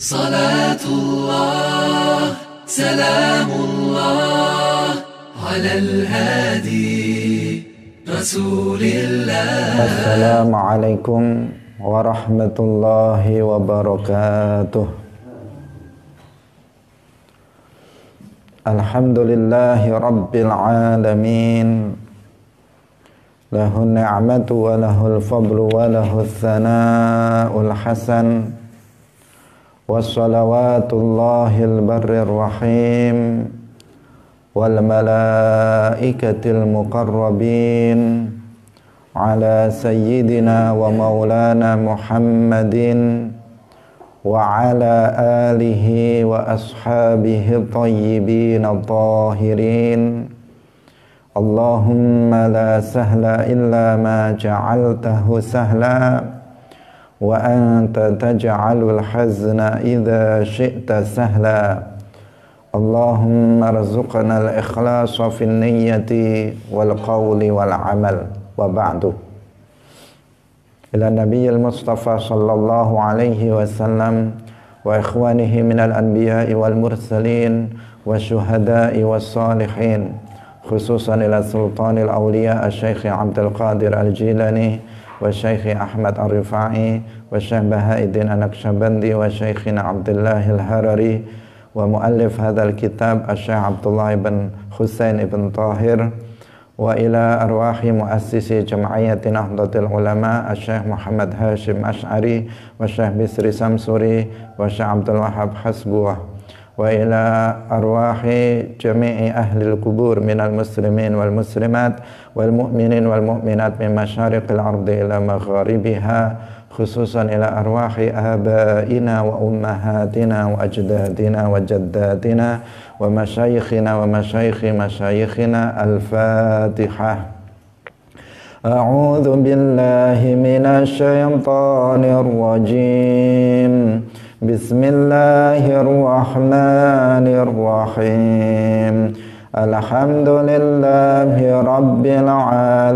Salatullah, salamullah, alal hadi, rasulillah. Assalamualaikum warahmatullahi wabarakatuh. Alhamdulillahi rabbil alamin. Lahu ni'matu wa lahul fadlu wa lahu thana'ul hasan. Wassalawatullahil barrir rahim wal malaikatil muqarrabin ala sayyidina wa maulana Muhammadin wa ala alihi wa ashabihi tayyibin at-tahirin. Allahumma la sahla illa ma ja'altahu sahla wa anta taj'alul hazna idza syi'ta sahla. Allahumma arzuqna al-ikhlasa fin niyyati wal qawli wal amal. Wa ba'du. Ila nabiyil mustafa sallallahu alaihi wasallam wa ikhwanihi minal anbiya'i wal mursalin wa syuhada'i was salihin, khususan ila sultanil awliya asy-syaikh Abdul Qadir al-Jilani wa Syekh Ahmad Ar-Rifai wa Syekh Bahauddin An-Naqsyabandi wa Syekhina Abdullah Al-Harari wa muallif hadzal kitab Syekh Abdullah ibn Husain ibn Tahir wa ila arwahi muassisi jam'iyati Nahdlatul Ulama Syekh Muhammad Hashim Asy'ari wa Syekh Bisri Samsuri wa Syekh Abdul Wahhab Hasbuh wa ila arwahi jami'i ahlil kubur minal muslimin wal muslimat wal mu'minin wal mu'minat min masyariqil ardi ila magharibiha, khususan ila arwahi abaina wa ummahatina wa ajdadina wa jaddatina wa masyayikhina wa masyayikhi masyayikhina. Al-Fatihah. A'udzu billahi minasy syaithanir rajim. Bismillahirrahmanirrahim. Alhamdulillahi rabbil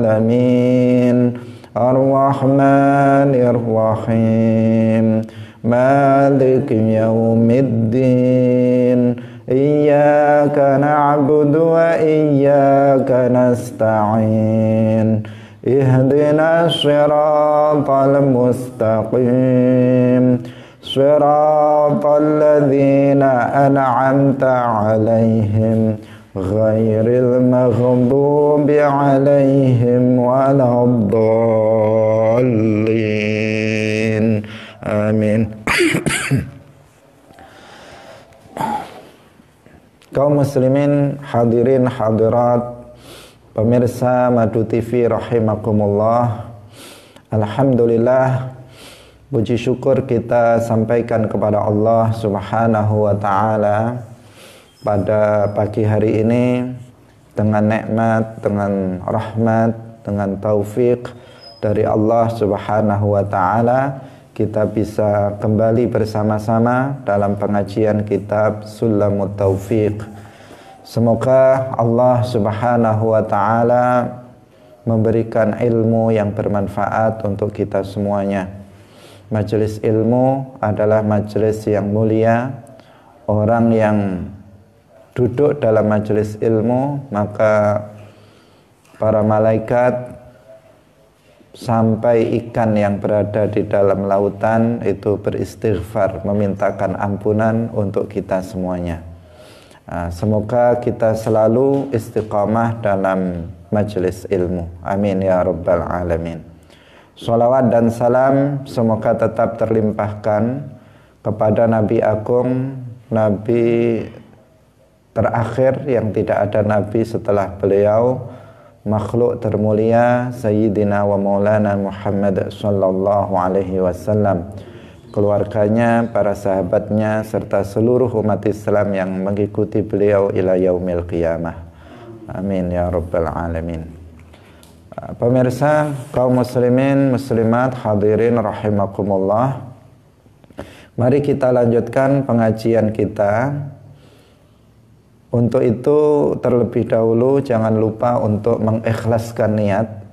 alamin. Ar-Rahmanir Rahim. Maliki yaumiddin. Iyyaka na'budu wa iyyaka nasta'in. Ihdinas siratal mustaqim. Siratal ladzina an'amta 'alaihim ghairil maghdubi 'alaihim waladdallin. Amin. Kaum muslimin, hadirin hadirat, pemirsa Madu TV rahimakumullah. Alhamdulillah, puji syukur kita sampaikan kepada Allah Subhanahu wa ta'ala pada pagi hari ini dengan nikmat, dengan rahmat, dengan taufik dari Allah Subhanahu wa ta'ala, kita bisa kembali bersama-sama dalam pengajian kitab Sulamut Taufiq. Semoga Allah Subhanahu wa ta'ala memberikan ilmu yang bermanfaat untuk kita semuanya. Majelis ilmu adalah majelis yang mulia. Orang yang duduk dalam majelis ilmu, maka para malaikat sampai ikan yang berada di dalam lautan itu beristighfar, memintakan ampunan untuk kita semuanya. Semoga kita selalu istiqamah dalam majelis ilmu. Amin ya rabbal alamin. Salawat dan salam semoga tetap terlimpahkan kepada Nabi Agung, Nabi terakhir yang tidak ada Nabi setelah beliau, makhluk termulia Sayyidina wa Maulana Muhammad sallallahu alaihi wasallam, keluarganya, para sahabatnya, serta seluruh umat Islam yang mengikuti beliau ila yaumil qiyamah. Amin ya rabbal alamin. Pemirsa, kaum muslimin, muslimat, hadirin rahimakumullah. Mari kita lanjutkan pengajian kita. Untuk itu terlebih dahulu jangan lupa untuk mengikhlaskan niat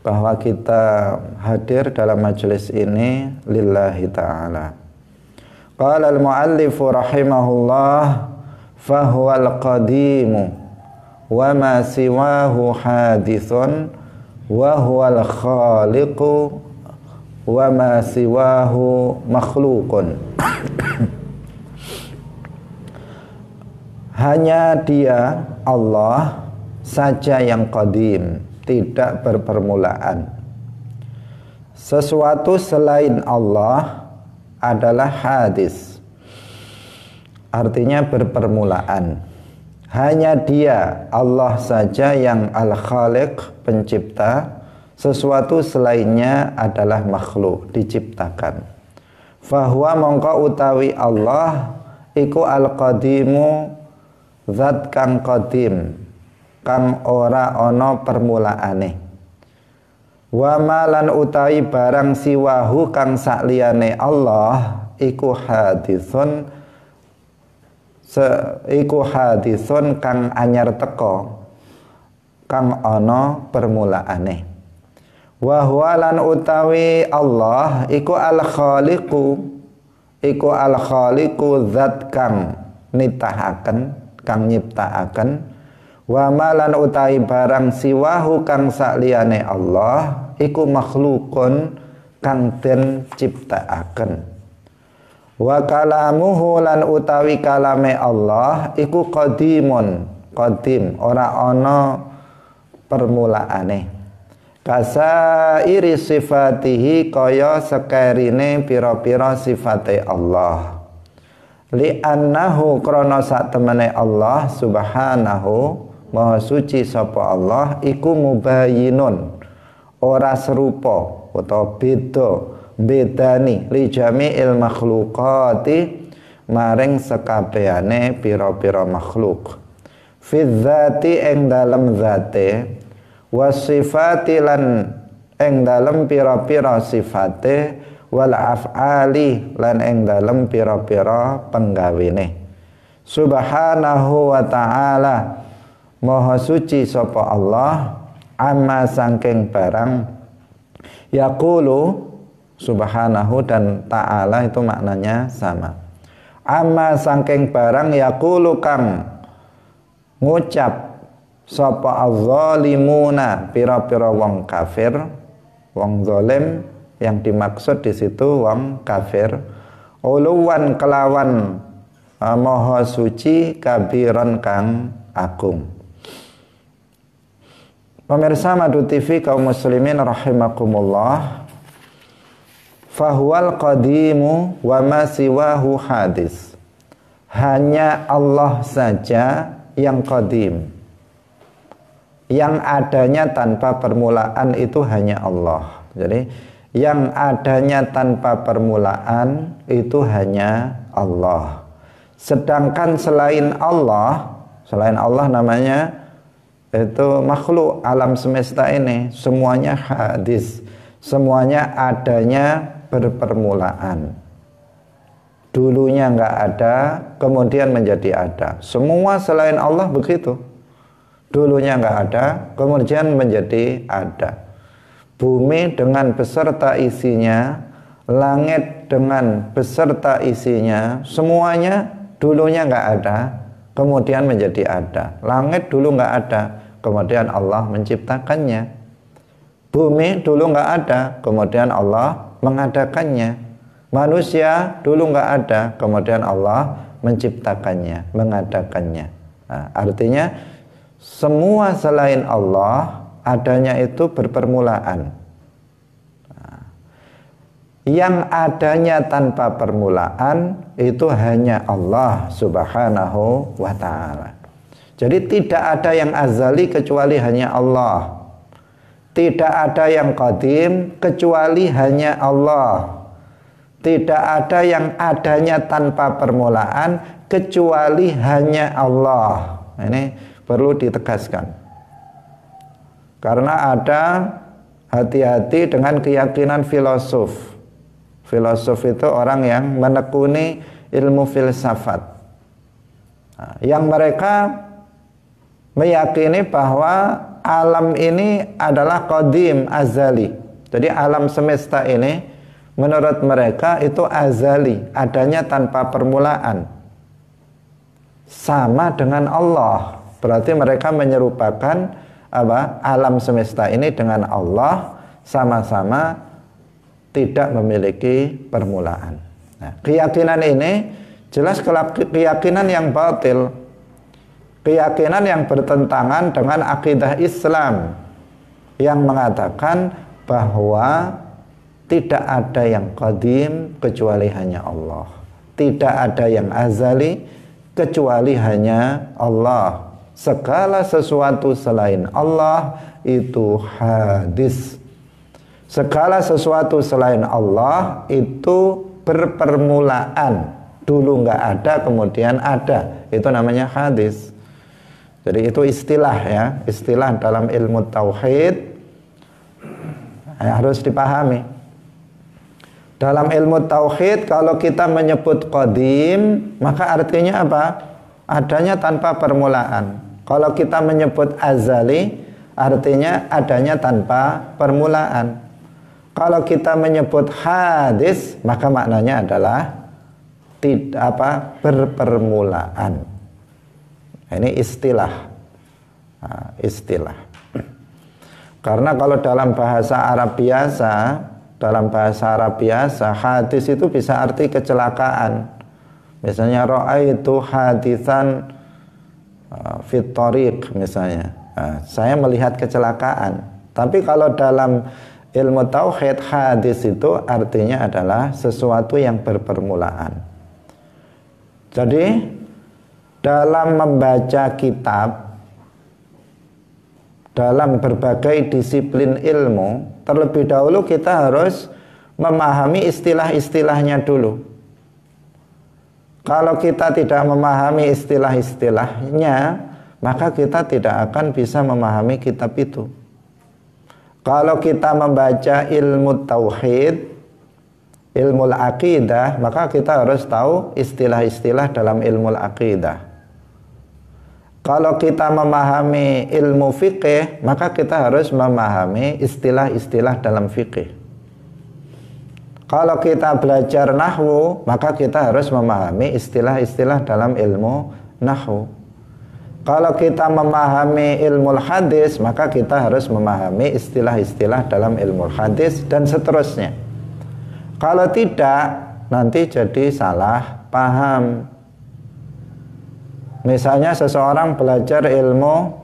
bahwa kita hadir dalam majelis ini lillahi ta'ala. Qala al-muallifu rahimahullah fahuwal qadimu wa ma siwahu hadithun wa huwal khaliqu wa ma siwahu makhluqun. Hanya Dia Allah saja yang qadim, tidak berpermulaan. Sesuatu selain Allah adalah hadis, artinya berpermulaan. Hanya Dia Allah saja yang al-khaliq, pencipta. Sesuatu selainnya adalah makhluk, diciptakan. Fahuwa mongko utawi Allah iku al-qadimu, zat kang qadim, kang ora ana permulaane. Wa malan utawi barang siwahu kang sakliyane Allah iku hadithun, iku hadithun kang anyar teka, kang ana permulaane. Wa huwa lan utawi Allah iku al-khaliqu, iku al-khaliqu zat kang nitahaken, kang nyiptaaken. Wa malan utawi barang siwahu kang sakliyane Allah iku makhlukun kang den ciptaaken. Wa kalamuhu lan utawi kalame Allah iku qadimun, qadim, ora ana permulaane. Kasairi sifatihi kaya sekerine pira-pira sifate Allah. Li'annahu krana sak temene Allah subhanahu maha suci sapa Allah iku mubayyinun, ora serupa utawa bedani li jami'il makhluqati maring sekabehane pira-pira makhluk. Fi dzati ing dalem zate, wasifati lan ing dalem pira-pira sifate, wal af'ali lan ing dalem pira-pira penggawene. Subhanahu wa ta'ala maha suci sapa Allah amma sangking barang yaqulu, subhanahu dan ta'ala itu maknanya sama. Amma sangking barang yaqulu kang ngucap sapa az-zalimuna, pira-pira wong kafir, wong zalim, yang dimaksud di situ wong kafir, uluwan kelawan maha suci, kabiran kang agung. Pemirsa Madu TV kaum muslimin rahimakumullah, fahuwal qadimu wa ma siwahu hadis. Hanya Allah saja yang qadim, yang adanya tanpa permulaan itu hanya Allah. Jadi yang adanya tanpa permulaan itu hanya Allah. Sedangkan selain Allah namanya itu makhluk alam semesta ini, semuanya hadis, semuanya adanya berpermulaan. Dulunya nggak ada, kemudian menjadi ada. Semua selain Allah begitu. Dulunya nggak ada, kemudian menjadi ada. Bumi dengan beserta isinya, langit dengan beserta isinya, semuanya dulunya nggak ada, kemudian menjadi ada. Langit dulu nggak ada, kemudian Allah menciptakannya. Bumi dulu nggak ada, kemudian Allah mengadakannya. Manusia dulu nggak ada, kemudian Allah menciptakannya, mengadakannya. Nah, artinya semua selain Allah adanya itu berpermulaan. Nah, yang adanya tanpa permulaan itu hanya Allah subhanahu wa ta'ala. Jadi tidak ada yang azali kecuali hanya Allah. Tidak ada yang qadim kecuali hanya Allah. Tidak ada yang adanya tanpa permulaan kecuali hanya Allah. Ini perlu ditegaskan. Karena ada, hati-hati dengan keyakinan filosof. Filosof itu orang yang menekuni ilmu filsafat. Nah, yang mereka meyakini bahwa alam ini adalah qadim, azali. Jadi alam semesta ini menurut mereka itu azali, adanya tanpa permulaan, sama dengan Allah. Berarti mereka menyerupakan alam semesta ini dengan Allah, sama-sama tidak memiliki permulaan. Nah, keyakinan ini jelas keyakinan yang batil, keyakinan yang bertentangan dengan akidah Islam yang mengatakan bahwa tidak ada yang qadim kecuali hanya Allah, tidak ada yang azali kecuali hanya Allah. Segala sesuatu selain Allah itu hadis. Segala sesuatu selain Allah itu berpermulaan. Dulu nggak ada, kemudian ada. Itu namanya hadis. Jadi itu istilah ya, istilah dalam ilmu tauhid yang harus dipahami. Dalam ilmu tauhid kalau kita menyebut qadim, maka artinya apa? Adanya tanpa permulaan. Kalau kita menyebut azali, artinya adanya tanpa permulaan. Kalau kita menyebut hadis, maka maknanya adalah berpermulaan. Ini istilah. Nah, istilah. Karena kalau dalam bahasa Arab biasa, hadis itu bisa arti kecelakaan. Misalnya ra'aitu hadisan fit thariq misalnya. Nah, saya melihat kecelakaan. Tapi kalau dalam ilmu tauhid, hadis itu artinya adalah sesuatu yang berpermulaan. Jadi dalam membaca kitab, dalam berbagai disiplin ilmu, terlebih dahulu kita harus memahami istilah-istilahnya dulu. Kalau kita tidak memahami istilah-istilahnya, maka kita tidak akan bisa memahami kitab itu. Kalau kita membaca ilmu tauhid, ilmu aqidah, maka kita harus tahu istilah-istilah dalam ilmu aqidah. Kalau kita memahami ilmu fikih, maka kita harus memahami istilah-istilah dalam fikih. Kalau kita belajar nahwu, maka kita harus memahami istilah-istilah dalam ilmu nahwu. Kalau kita memahami ilmu hadis, maka kita harus memahami istilah-istilah dalam ilmu hadis dan seterusnya. Kalau tidak, nanti jadi salah paham. Misalnya seseorang belajar ilmu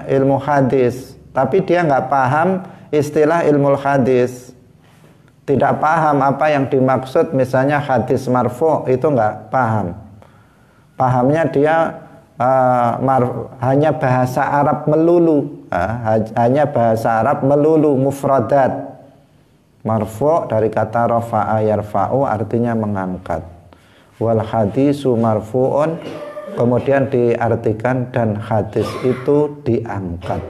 ilmu hadis, tapi dia nggak paham istilah ilmu hadis, tidak paham apa yang dimaksud, misalnya hadis marfu, itu nggak paham. Pahamnya dia hanya bahasa Arab melulu, mufradat. Marfu dari kata rafa'a yarfa'u, artinya mengangkat. Wal hadisu marfu'un, kemudian diartikan dan hadis itu diangkat.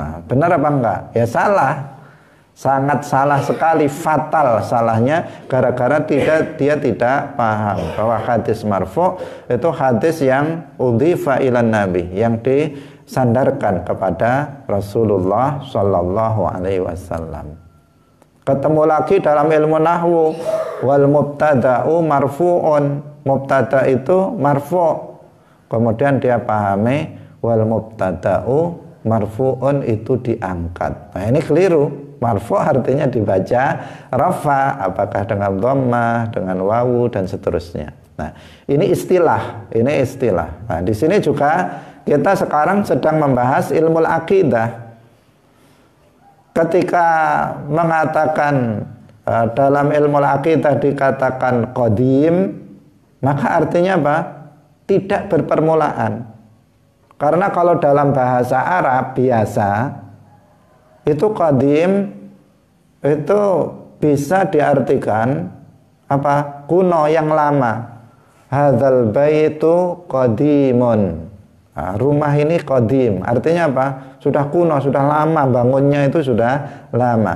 Nah, benar apa enggak? Ya salah, sangat salah sekali, fatal salahnya, gara-gara dia tidak paham bahwa hadis marfu' itu hadis yang udhifa ilan nabi, yang disandarkan kepada Rasulullah sallallahu alaihi wasallam. Ketemu lagi dalam ilmu nahwu, wal mubtada'u marfu'un, mubtada itu marfu'. Kemudian dia pahami wal mubtada'u marfu'un itu diangkat. Nah, ini keliru. Marfu' artinya dibaca rafa, apakah dengan dhammah, dengan wawu dan seterusnya. Nah, ini istilah, Nah, di sini juga kita sekarang sedang membahas ilmu akidah. Ketika mengatakan dalam ilmu akidah dikatakan qadim, maka artinya apa? Tidak berpermulaan. Karena kalau dalam bahasa Arab biasa, itu qadim itu bisa diartikan apa? Kuno, yang lama. Hadzal baitu qadimun. Nah, rumah ini qadim, artinya apa? Sudah kuno, sudah lama, bangunnya itu sudah lama.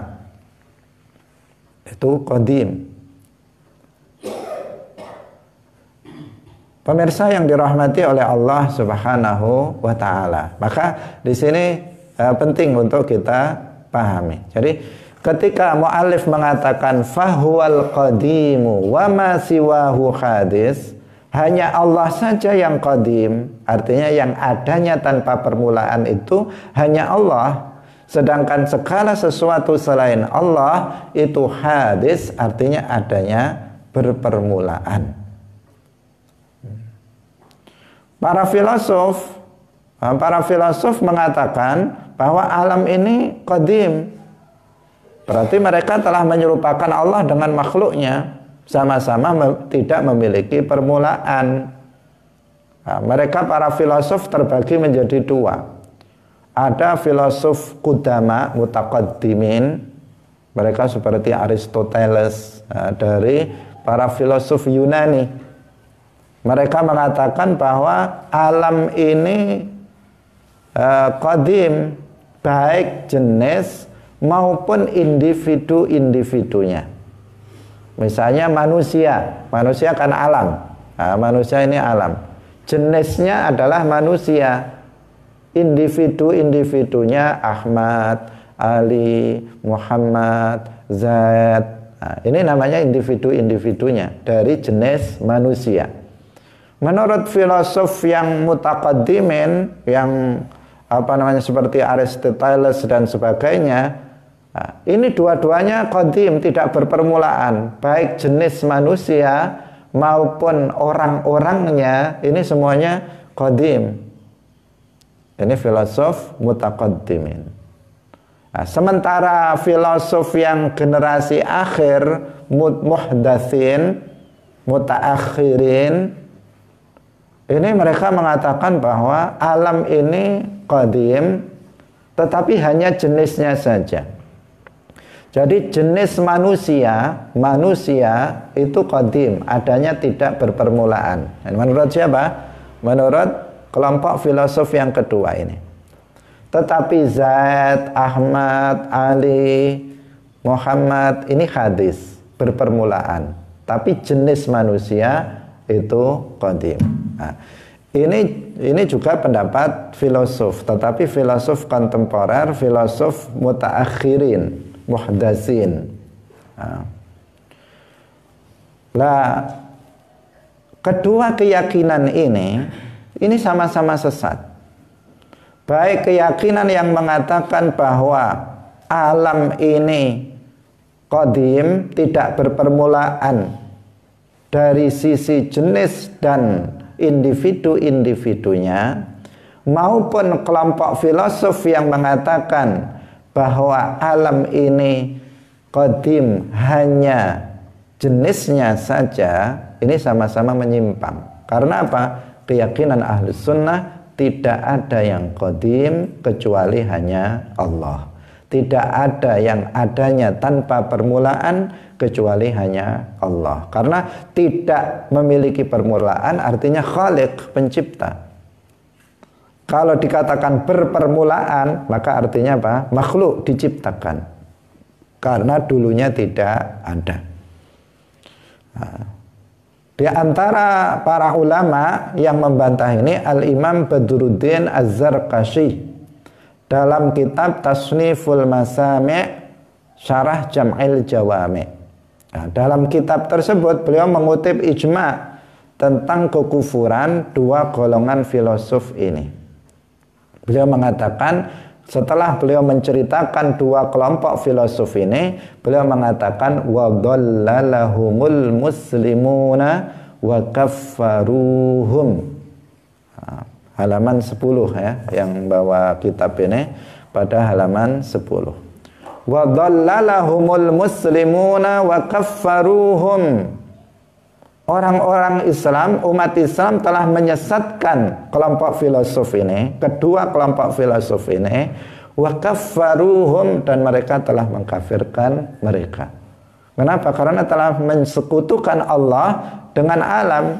Itu qadim. Pemirsa yang dirahmati oleh Allah Subhanahu wa taala. Maka di sini penting untuk kita pahami. Jadi ketika mu'allif mengatakan fahuwal qadimu wa ma siwahu hadis, hanya Allah saja yang qadim, artinya yang adanya tanpa permulaan itu hanya Allah, sedangkan segala sesuatu selain Allah itu hadis, artinya adanya berpermulaan. Para filosof mengatakan bahwa alam ini qadim, berarti mereka telah menyerupakan Allah dengan makhluknya, sama-sama tidak memiliki permulaan. Nah, mereka para filosof terbagi menjadi dua. Ada filosof kudama mutaqaddimin, mereka seperti Aristoteles, dari para filosof Yunani. Mereka mengatakan bahwa alam ini qadim, baik jenis maupun individu-individunya. Misalnya manusia kan alam. Nah, manusia ini alam. Jenisnya adalah manusia. Individu-individunya Ahmad, Ali, Muhammad, Zaid. Nah, ini namanya individu-individunya dari jenis manusia. Menurut filosof yang mutaqaddimin, yang seperti Aristoteles dan sebagainya, nah, ini dua-duanya qadim, tidak berpermulaan, baik jenis manusia maupun orang-orangnya, ini semuanya qadim. Ini filosof mutaqaddimin. Nah, sementara filosof yang generasi akhir, muhdatsin, mutaakhirin, ini mereka mengatakan bahwa alam ini qadim, tetapi hanya jenisnya saja. Jadi jenis manusia itu qadim, adanya tidak berpermulaan. Dan menurut siapa? Menurut kelompok filosof yang kedua ini. Tetapi Zaid, Ahmad, Ali, Muhammad ini hadis, berpermulaan. Tapi jenis manusia itu qadim. Nah, ini juga pendapat filosof, tetapi filosof kontemporer, filosof mutaakhirin, muhdatsin. Nah, kedua keyakinan ini sama-sama sesat. Baik keyakinan yang mengatakan bahwa alam ini qadim, tidak berpermulaan dari sisi jenis dan individu-individunya, maupun kelompok filosof yang mengatakan bahwa alam ini qadim, hanya jenisnya saja, ini sama-sama menyimpang. Karena apa? Keyakinan Ahlus Sunnah tidak ada yang qadim kecuali hanya Allah. Tidak ada yang adanya tanpa permulaan kecuali hanya Allah. Karena tidak memiliki permulaan artinya khaliq, pencipta. Kalau dikatakan berpermulaan, maka artinya apa? Makhluk diciptakan. Karena dulunya tidak ada. Nah, di antara para ulama yang membantah ini, Al-Imam Badruddin Az-Zarqashi dalam kitab Tasniful Masami' Syarah Jam'il Jawami'. Nah, dalam kitab tersebut beliau mengutip ijma' tentang kekufuran dua golongan filosof ini. Beliau mengatakan, setelah beliau menceritakan dua kelompok filosof ini, beliau mengatakan wa dhallalahumul muslimuna wa kaffaruhum. Halaman 10 ya, yang bawa kitab ini pada halaman 10. Wa dhallalahumul muslimuna wa kaffaruhum. Orang-orang Islam, umat Islam telah menyesatkan kelompok filosof ini, kedua kelompok filosof ini, wa kaffaruhum, dan mereka telah mengkafirkan mereka. Kenapa? Karena telah mensekutukan Allah dengan alam,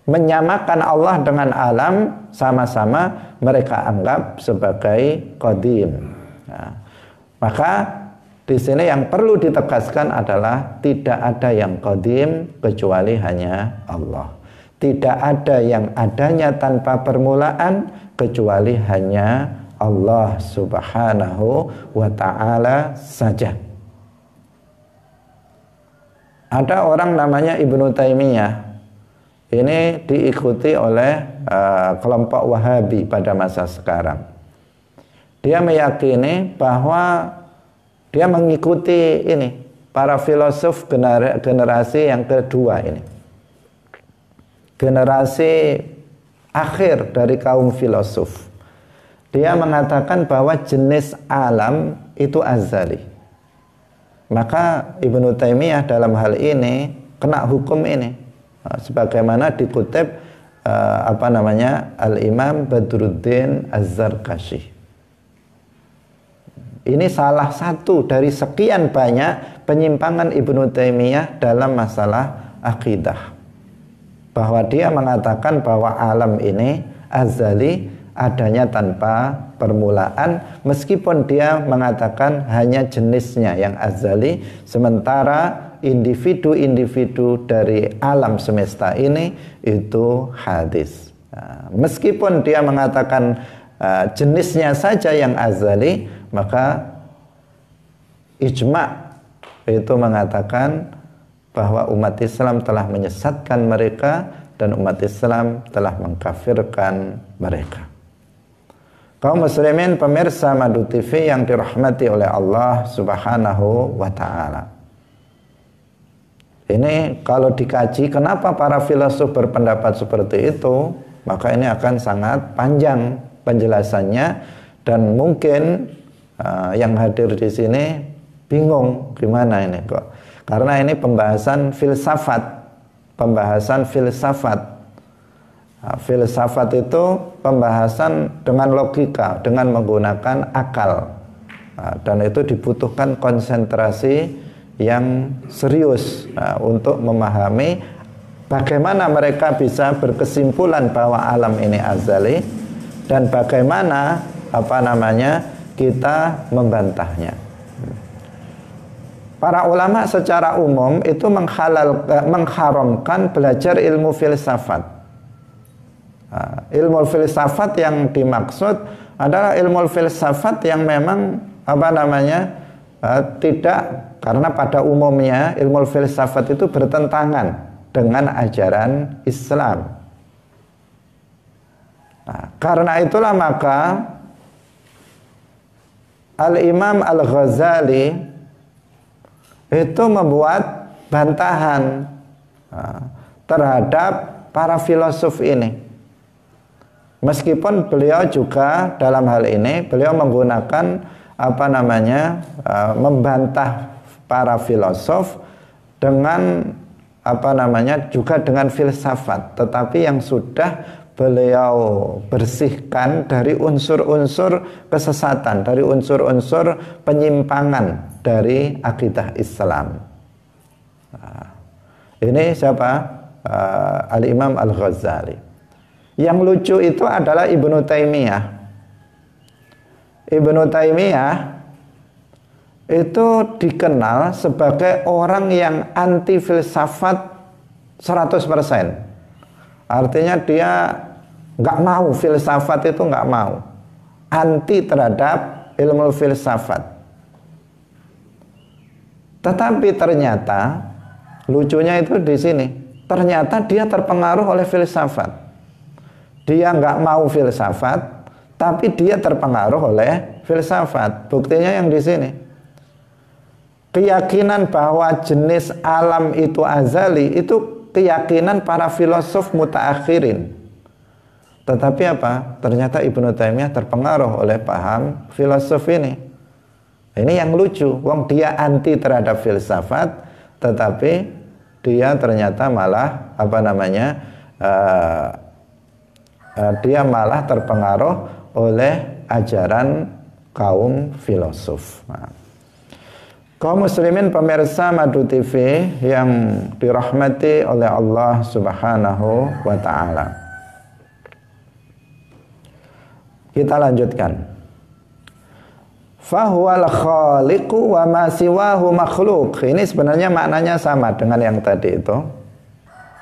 menyamakan Allah dengan alam, sama-sama mereka anggap sebagai qadim. Nah, maka di sini yang perlu ditegaskan adalah tidak ada yang qadim kecuali hanya Allah. Tidak ada yang adanya tanpa permulaan kecuali hanya Allah Subhanahu wa ta'ala saja. Ada orang namanya Ibnu Taimiyah. Ini diikuti oleh kelompok Wahabi pada masa sekarang. Dia meyakini bahwa dia mengikuti ini para filosof generasi yang kedua ini. Generasi akhir dari kaum filosof. Dia mengatakan bahwa jenis alam itu azali. Maka Ibnu Taimiyah dalam hal ini kena hukum ini. Sebagaimana dikutip Al-Imam Badruddin Az-Zarkashi. Ini salah satu dari sekian banyak penyimpangan Ibnu Taimiyah dalam masalah akidah. Bahwa dia mengatakan bahwa alam ini azali, adanya tanpa permulaan, meskipun dia mengatakan hanya jenisnya yang azali, sementara individu-individu dari alam semesta ini itu hadis. Meskipun dia mengatakan jenisnya saja yang azali, maka ijma' itu mengatakan bahwa umat Islam telah menyesatkan mereka dan umat Islam telah mengkafirkan mereka. Kaum muslimin pemirsa Madu TV yang dirahmati oleh Allah Subhanahu wa ta'ala. Ini kalau dikaji kenapa para filosof berpendapat seperti itu, maka ini akan sangat panjang penjelasannya dan mungkin yang hadir di sini bingung gimana ini kok. Karena ini pembahasan filsafat. Filsafat itu pembahasan dengan logika, dengan menggunakan akal. Dan itu dibutuhkan konsentrasi yang serius untuk memahami bagaimana mereka bisa berkesimpulan bahwa alam ini azali dan bagaimana kita membantahnya. Para ulama secara umum itu mengharamkan belajar ilmu filsafat. Ilmu filsafat yang dimaksud adalah ilmu filsafat yang memang tidak, karena pada umumnya ilmu filsafat itu bertentangan dengan ajaran Islam. Karena itulah maka Al-Imam Al-Ghazali itu membuat bantahan terhadap para filosof ini. Meskipun beliau juga dalam hal ini beliau menggunakan membantah para filosof dengan juga dengan filsafat, tetapi yang sudah beliau bersihkan dari unsur-unsur kesesatan, dari unsur-unsur penyimpangan dari akidah Islam. Ini siapa? Al-Imam Al-Ghazali. Yang lucu itu adalah Ibnu Taimiyah. Ibnu Taimiyah itu dikenal sebagai orang yang anti filsafat 100%. Artinya dia nggak mau filsafat, itu nggak mau, anti terhadap ilmu filsafat. Tetapi ternyata lucunya itu di sini, ternyata dia terpengaruh oleh filsafat. Dia nggak mau filsafat, tapi dia terpengaruh oleh filsafat. Buktinya yang di sini. Keyakinan bahwa jenis alam itu azali itu keyakinan para filosof mutaakhirin. Tetapi ternyata Ibnu Taimiyah terpengaruh oleh paham filosof ini. Ini yang lucu. Wong dia anti terhadap filsafat, tetapi dia ternyata malah dia malah terpengaruh oleh ajaran kaum filosof. Kaum muslimin pemirsa Madu TV yang dirahmati oleh Allah Subhanahu wa ta'ala. Kita lanjutkan. Fahuwal khaliqu wa ma siwahu makhluk. Ini sebenarnya maknanya sama dengan yang tadi itu.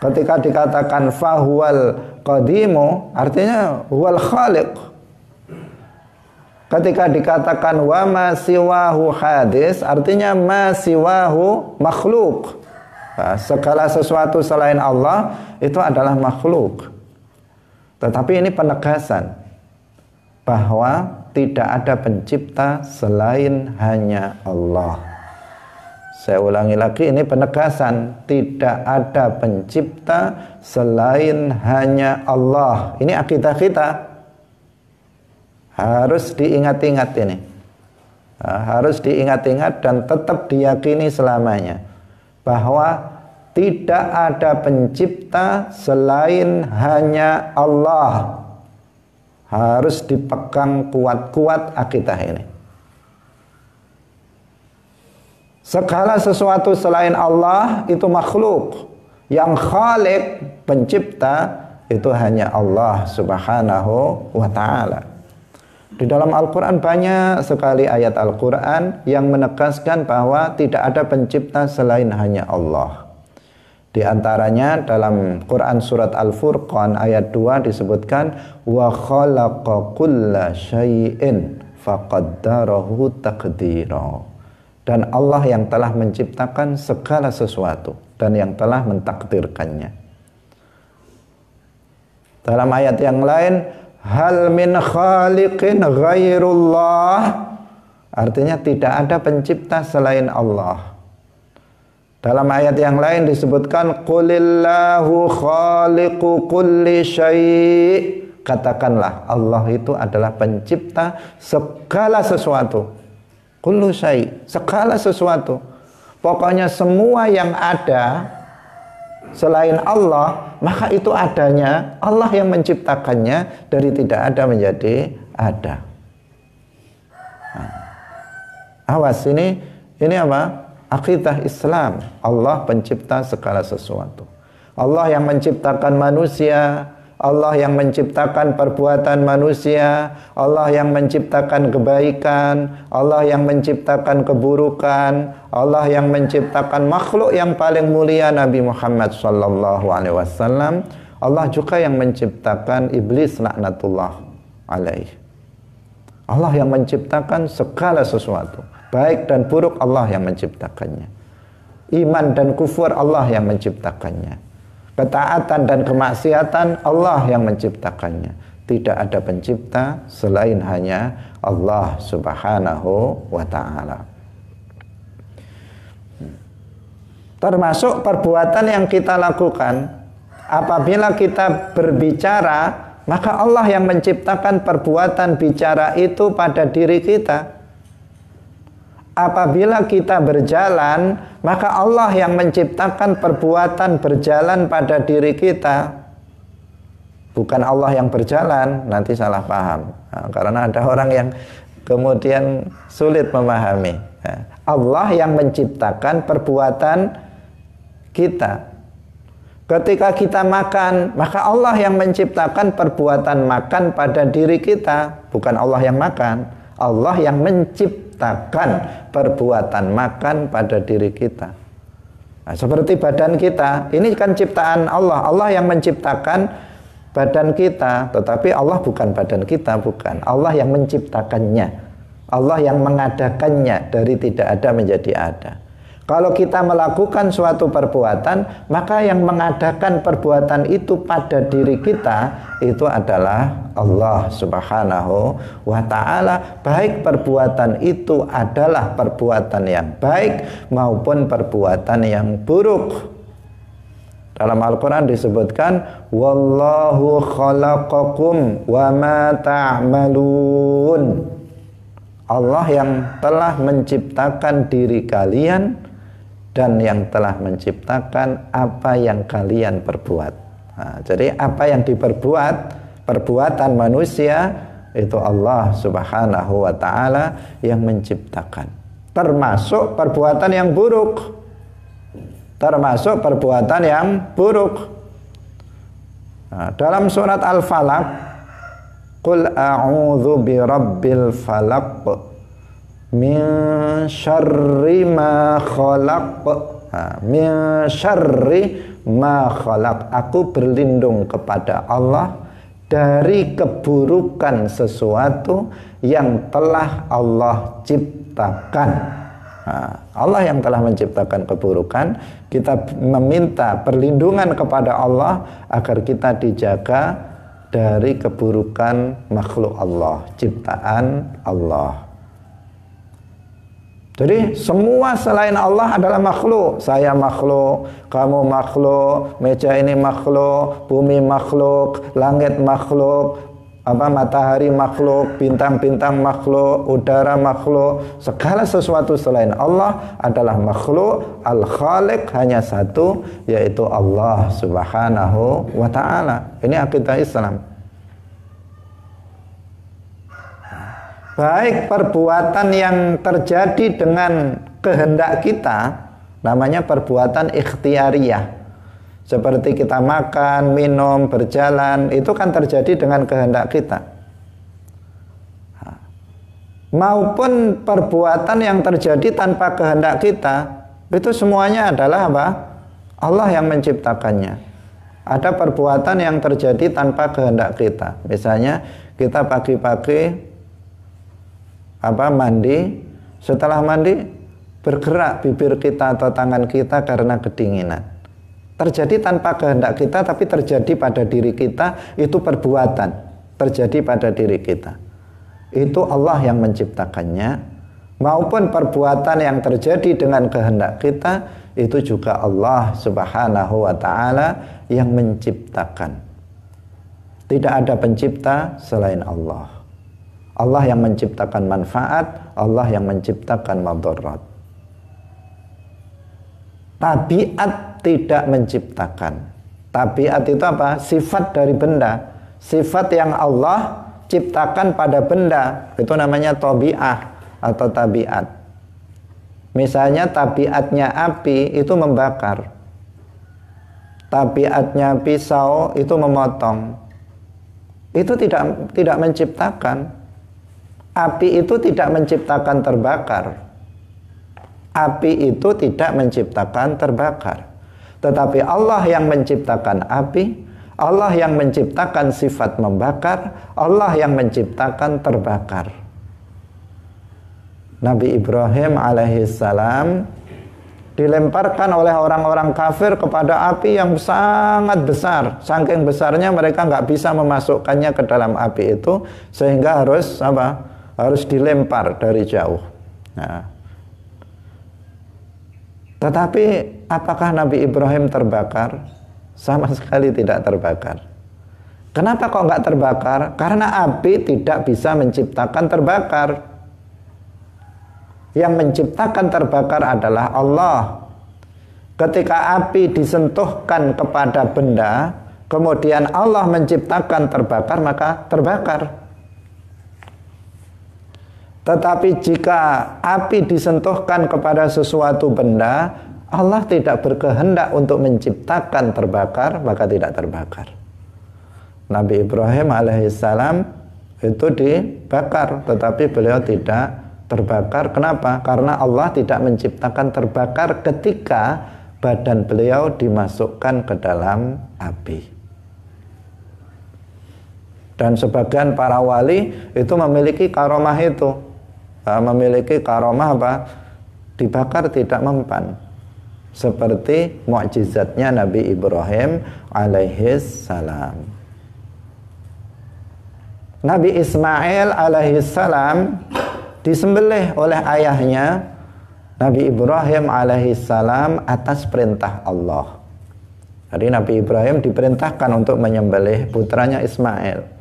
Ketika dikatakan fahuwal qadimu, artinya huwal khaliq. Ketika dikatakan wa ma siwahu hadis, artinya ma siwahu makhluk. Segala sesuatu selain Allah itu adalah makhluk. Tetapi ini penegasan bahwa tidak ada pencipta selain hanya Allah. Saya ulangi lagi, ini penegasan, tidak ada pencipta selain hanya Allah. Ini akidah kita. Harus diingat-ingat ini. Harus diingat-ingat dan tetap diyakini selamanya bahwa tidak ada pencipta selain hanya Allah. Harus dipegang kuat-kuat akidah ini. Segala sesuatu selain Allah itu makhluk. Yang khalik, pencipta, itu hanya Allah subhanahu wa ta'ala. Di dalam Al-Quran banyak sekali ayat Al-Quran yang menegaskan bahwa tidak ada pencipta selain hanya Allah. Di antaranya dalam Quran surat Al-Furqan ayat 2 disebutkan wa khalaqa kulla syai'in faqaddarahu taqdira. Dan Allah yang telah menciptakan segala sesuatu dan yang telah mentakdirkannya. Dalam ayat yang lain, hal min khaliqin ghairullah, artinya tidak ada pencipta selain Allah. Dalam ayat yang lain disebutkan qulillahu khaliqu kulli syai', katakanlah Allah itu adalah pencipta segala sesuatu. Kullu syai', segala sesuatu. Pokoknya semua yang ada selain Allah, maka itu adanya Allah yang menciptakannya, dari tidak ada menjadi ada. Awas, ini apa? Akidah Islam. Allah pencipta segala sesuatu. Allah yang menciptakan manusia, Allah yang menciptakan perbuatan manusia, Allah yang menciptakan kebaikan, Allah yang menciptakan keburukan, Allah yang menciptakan makhluk yang paling mulia Nabi Muhammad sallallahu alaihi wasallam, Allah juga yang menciptakan iblis laknatullah alaih. Allah yang menciptakan segala sesuatu, baik dan buruk Allah yang menciptakannya. Iman dan kufur Allah yang menciptakannya. Ketaatan dan kemaksiatan Allah yang menciptakannya. Tidak ada pencipta selain hanya Allah subhanahu wa ta'ala. Termasuk perbuatan yang kita lakukan, apabila kita berbicara, maka Allah yang menciptakan perbuatan bicara itu pada diri kita. Apabila kita berjalan, maka Allah yang menciptakan perbuatan berjalan pada diri kita. Bukan Allah yang berjalan, nanti salah paham. Karena ada orang yang kemudian sulit memahami. Allah yang menciptakan perbuatan kita. Ketika kita makan, maka Allah yang menciptakan perbuatan makan pada diri kita. Bukan Allah yang makan, Allah yang menciptakan perbuatan makan pada diri kita. Nah, seperti badan kita, ini kan ciptaan Allah. Allah yang menciptakan badan kita, tetapi Allah bukan badan kita, bukan. Allah yang menciptakannya, Allah yang mengadakannya dari tidak ada menjadi ada. Kalau kita melakukan suatu perbuatan, maka yang mengadakan perbuatan itu pada diri kita itu adalah Allah subhanahu wa ta'ala. Baik perbuatan itu adalah perbuatan yang baik maupun perbuatan yang buruk. Dalam Al-Quran disebutkan wallahu khalaqakum wa ma ta'malun. Allah yang telah menciptakan diri kalian dan yang telah menciptakan apa yang kalian perbuat. Nah, jadi apa yang diperbuat, perbuatan manusia, itu Allah subhanahu wa ta'ala yang menciptakan. Termasuk perbuatan yang buruk. Termasuk perbuatan yang buruk. Nah, dalam surat Al-Falaq, Qul a'udzu birabbil falaq min syarri ma khalaq. Min syarri ma khalaq. Aku berlindung kepada Allah dari keburukan sesuatu yang telah Allah ciptakan. Allah yang telah menciptakan keburukan. Kita meminta perlindungan kepada Allah agar kita dijaga dari keburukan makhluk Allah, ciptaan Allah. Jadi semua selain Allah adalah makhluk. Saya makhluk, kamu makhluk, meja ini makhluk, bumi makhluk, langit makhluk, matahari makhluk, bintang-bintang makhluk, udara makhluk. Segala sesuatu selain Allah adalah makhluk. Al-Khaliq hanya satu, yaitu Allah Subhanahu wa ta'ala. Ini akidah Islam. Baik perbuatan yang terjadi dengan kehendak kita, namanya perbuatan ikhtiariyah. Seperti kita makan, minum, berjalan, itu kan terjadi dengan kehendak kita. Maupun perbuatan yang terjadi tanpa kehendak kita, itu semuanya adalah apa? Allah yang menciptakannya. Ada perbuatan yang terjadi tanpa kehendak kita. Misalnya kita pagi-pagi mandi, setelah mandi bergerak bibir kita atau tangan kita karena kedinginan. Terjadi tanpa kehendak kita, tapi terjadi pada diri kita. Itu perbuatan terjadi pada diri kita. Itu Allah yang menciptakannya. Maupun perbuatan yang terjadi dengan kehendak kita, itu juga Allah Subhanahu wa ta'ala yang menciptakan. Tidak ada pencipta selain Allah. Allah yang menciptakan manfaat, Allah yang menciptakan madarat. Tabiat tidak menciptakan. Tabiat itu apa? Sifat dari benda. Sifat yang Allah ciptakan pada benda, itu namanya tabi'ah atau tabiat. Misalnya tabiatnya api itu membakar. Tabiatnya pisau itu memotong. Itu tidak menciptakan. Api itu tidak menciptakan terbakar. Api itu tidak menciptakan terbakar. Tetapi Allah yang menciptakan api, Allah yang menciptakan sifat membakar, Allah yang menciptakan terbakar. Nabi Ibrahim alaihissalam dilemparkan oleh orang-orang kafir kepada api yang sangat besar. Saking besarnya mereka nggak bisa memasukkannya ke dalam api itu, sehingga harus dilempar dari jauh. Nah, tetapi apakah Nabi Ibrahim terbakar? Sama sekali tidak terbakar. Kenapa kok nggak terbakar? Karena api tidak bisa menciptakan terbakar. Yang menciptakan terbakar adalah Allah. Ketika api disentuhkan kepada benda, kemudian Allah menciptakan terbakar, maka terbakar. Tetapi jika api disentuhkan kepada sesuatu benda, Allah tidak berkehendak untuk menciptakan terbakar, maka tidak terbakar. Nabi Ibrahim alaihissalam itu dibakar, tetapi beliau tidak terbakar. Kenapa? Karena Allah tidak menciptakan terbakar ketika badan beliau dimasukkan ke dalam api. Dan sebagian para wali itu memiliki karomah itu. Memiliki karomah dibakar tidak mempan, seperti mukjizatnya Nabi Ibrahim alaihissalam. Nabi Ismail alaihissalam disembelih oleh ayahnya Nabi Ibrahim alaihissalam atas perintah Allah. Jadi Nabi Ibrahim diperintahkan untuk menyembelih putranya Ismail.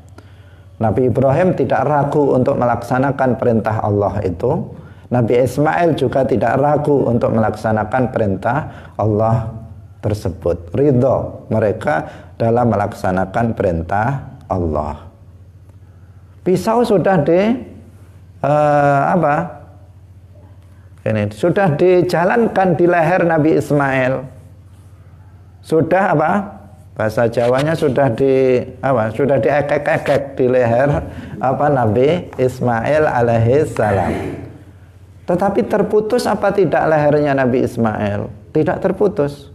Nabi Ibrahim tidak ragu untuk melaksanakan perintah Allah itu. Nabi Ismail juga tidak ragu untuk melaksanakan perintah Allah tersebut. Ridho mereka dalam melaksanakan perintah Allah. Pisau sudah sudah dijalankan di leher Nabi Ismail. Sudah bahasa Jawanya sudah diekek-ekek di leher Nabi Ismail alaihissalam. Tetapi terputus apa tidak lehernya Nabi Ismail? Tidak terputus.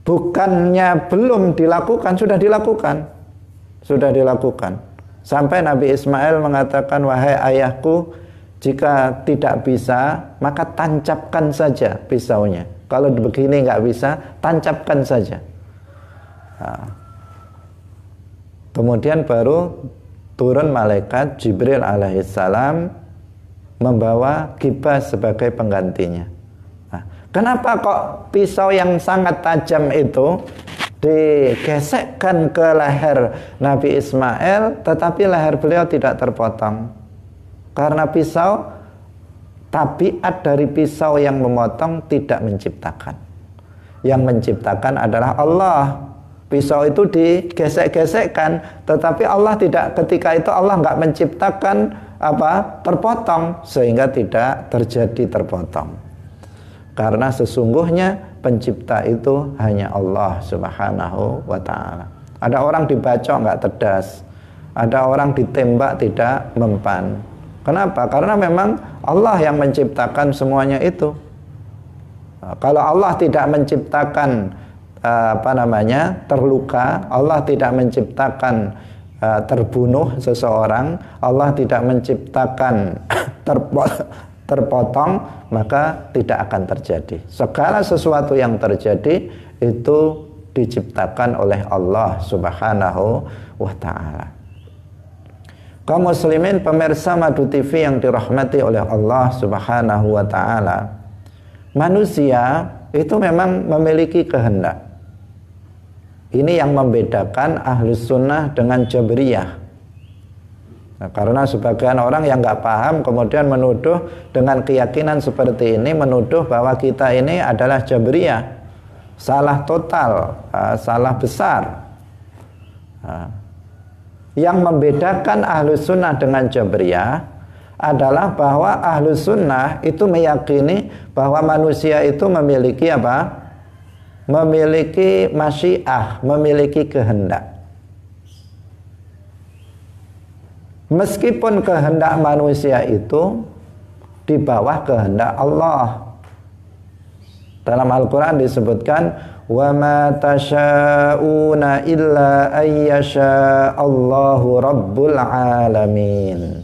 Bukannya belum dilakukan, sudah dilakukan. Sudah dilakukan. Sampai Nabi Ismail mengatakan, wahai ayahku, Jika tidak bisa, maka tancapkan saja pisaunya. Kalau begini nggak bisa, tancapkan saja. Nah, kemudian baru turun malaikat Jibril alaihissalam membawa kibas sebagai penggantinya. Nah, kenapa kok pisau yang sangat tajam itu digesekkan ke leher Nabi Ismail, tetapi leher beliau tidak terpotong? Karena pisau, tabiat dari pisau yang memotong tidak menciptakan. Yang menciptakan adalah Allah. Pisau itu digesek-gesekkan, tetapi Allah tidak, ketika itu Allah nggak menciptakan terpotong, sehingga tidak terjadi terpotong. Karena sesungguhnya pencipta itu hanya Allah Subhanahu wa ta'ala. Ada orang dibacok nggak tedas, ada orang ditembak tidak mempan. Kenapa? Karena memang Allah yang menciptakan semuanya itu. Kalau Allah tidak menciptakan terluka, Allah tidak menciptakan terbunuh seseorang, Allah tidak menciptakan terpotong, maka tidak akan terjadi. Segala sesuatu yang terjadi itu diciptakan oleh Allah Subhanahu wa ta'ala. Kaum muslimin pemirsa Madu TV yang dirahmati oleh Allah Subhanahu wa ta'ala, manusia itu memang memiliki kehendak. Ini yang membedakan Ahlus Sunnah dengan Jabriyah. Nah, karena sebagian orang yang nggak paham kemudian menuduh dengan keyakinan seperti ini, menuduh bahwa kita ini adalah Jabriyah. Salah total, salah besar. Yang membedakan Ahlus Sunnah dengan Jabriyah adalah bahwa Ahlus Sunnah itu meyakini bahwa manusia itu memiliki memiliki masyiah, memiliki kehendak. Meskipun kehendak manusia itu di bawah kehendak Allah. Dalam Al-Quran disebutkan, wa ma tasyauna illa ayyasha Allahu rabbul alamin.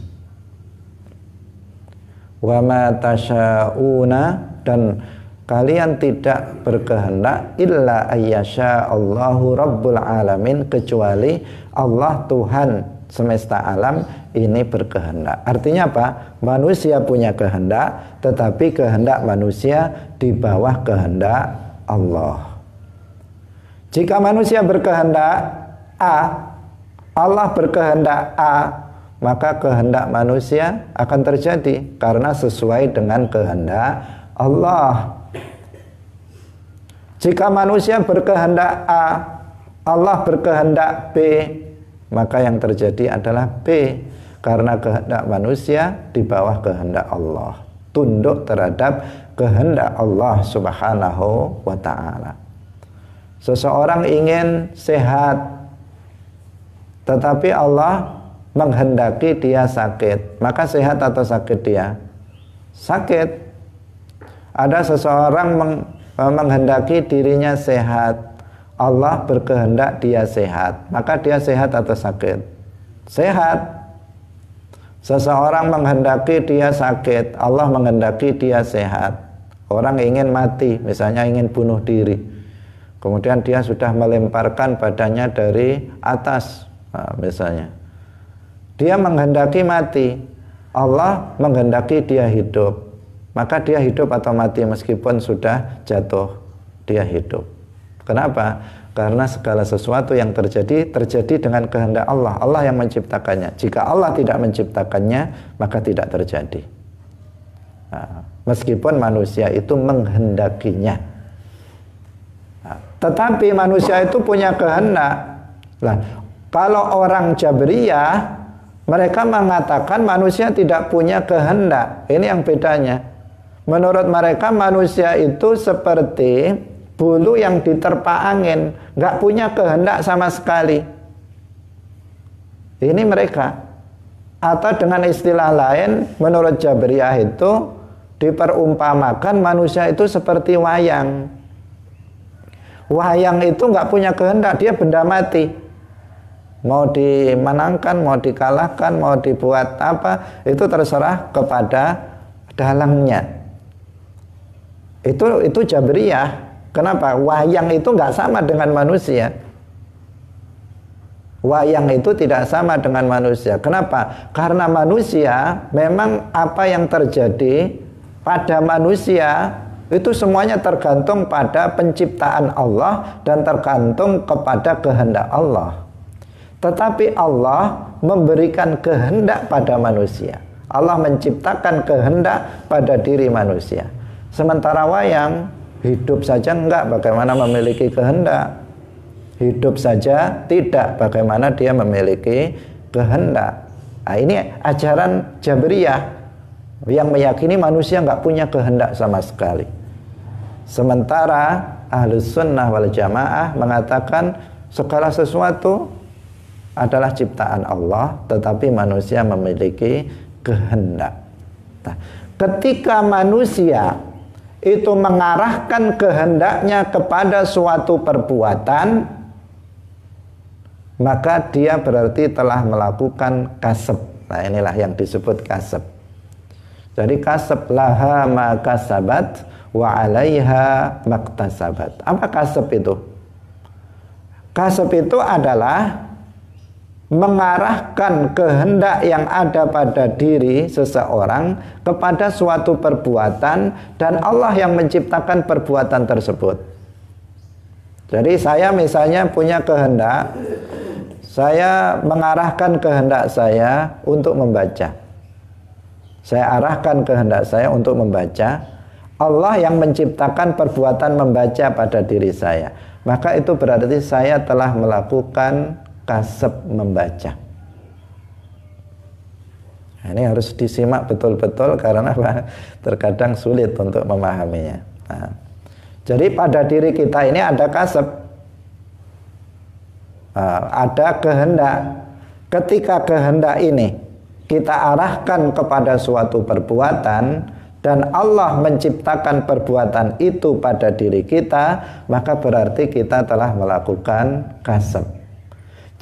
Wa ma tasyauna, dan kalian tidak berkehendak illa ayyasha Allahu rabbul alamin, kecuali Allah Tuhan semesta alam ini berkehendak. Artinya apa? Manusia punya kehendak, tetapi kehendak manusia di bawah kehendak Allah. Jika manusia berkehendak A, Allah berkehendak A, maka kehendak manusia akan terjadi karena sesuai dengan kehendak Allah. Jika manusia berkehendak A, Allah berkehendak B, maka yang terjadi adalah B, karena kehendak manusia di bawah kehendak Allah, tunduk terhadap kehendak Allah Subhanahu wa ta'ala. Seseorang ingin sehat, tetapi Allah menghendaki dia sakit, maka sehat atau sakit dia? Sakit. Ada seseorang menghendaki dirinya sehat, Allah berkehendak dia sehat, maka dia sehat atau sakit? Sehat. Seseorang menghendaki dia sakit, Allah menghendaki dia sehat. Orang ingin mati, misalnya ingin bunuh diri, kemudian dia sudah melemparkan badannya dari atas, misalnya. Dia menghendaki mati, Allah menghendaki dia hidup, maka dia hidup atau mati meskipun sudah jatuh, dia hidup. Kenapa? Karena segala sesuatu yang terjadi dengan kehendak Allah. Allah yang menciptakannya. Jika Allah tidak menciptakannya, maka tidak terjadi. Nah, meskipun manusia itu menghendakinya. Nah, tetapi manusia itu punya kehendak. Nah, kalau orang Jabriyah, mereka mengatakan manusia tidak punya kehendak. Ini yang bedanya. Menurut mereka manusia itu seperti bulu yang diterpa angin, nggak punya kehendak sama sekali. Ini mereka. Atau dengan istilah lain, menurut Jabriyah itu diperumpamakan manusia itu seperti wayang. Wayang itu nggak punya kehendak, dia benda mati. Mau dimenangkan, mau dikalahkan, mau dibuat apa, itu terserah kepada dalangnya. Itu Jabriyah. Kenapa? Wayang itu nggak sama dengan manusia. Wayang itu tidak sama dengan manusia. Kenapa? Karena manusia memang apa yang terjadi pada manusia itu semuanya tergantung pada penciptaan Allah dan tergantung kepada kehendak Allah. Tetapi Allah memberikan kehendak pada manusia. Allah menciptakan kehendak pada diri manusia. Sementara wayang hidup saja enggak, bagaimana memiliki kehendak? Hidup saja tidak, bagaimana dia memiliki kehendak? Nah, ini ajaran Jabriyah yang meyakini manusia enggak punya kehendak sama sekali. Sementara Ahlus Sunnah wal Jamaah mengatakan segala sesuatu adalah ciptaan Allah, tetapi manusia memiliki kehendak. Nah, ketika manusia itu mengarahkan kehendaknya kepada suatu perbuatan, maka dia berarti telah melakukan kasab. Nah, inilah yang disebut kasab. Jadi kasab, laha ma kasabat wa 'alaiha maktasabat. Apa kasab itu? Kasab itu adalah mengarahkan kehendak yang ada pada diri seseorang kepada suatu perbuatan dan Allah yang menciptakan perbuatan tersebut. Jadi saya misalnya punya kehendak, saya mengarahkan kehendak saya untuk membaca. Saya arahkan kehendak saya untuk membaca. Allah yang menciptakan perbuatan membaca pada diri saya. Maka itu berarti saya telah melakukan kasab membaca. Nah, ini harus disimak betul-betul karena apa? Terkadang sulit untuk memahaminya. Nah, jadi pada diri kita ini ada kasab, ada kehendak. Ketika kehendak ini kita arahkan kepada suatu perbuatan dan Allah menciptakan perbuatan itu pada diri kita, maka berarti kita telah melakukan kasab.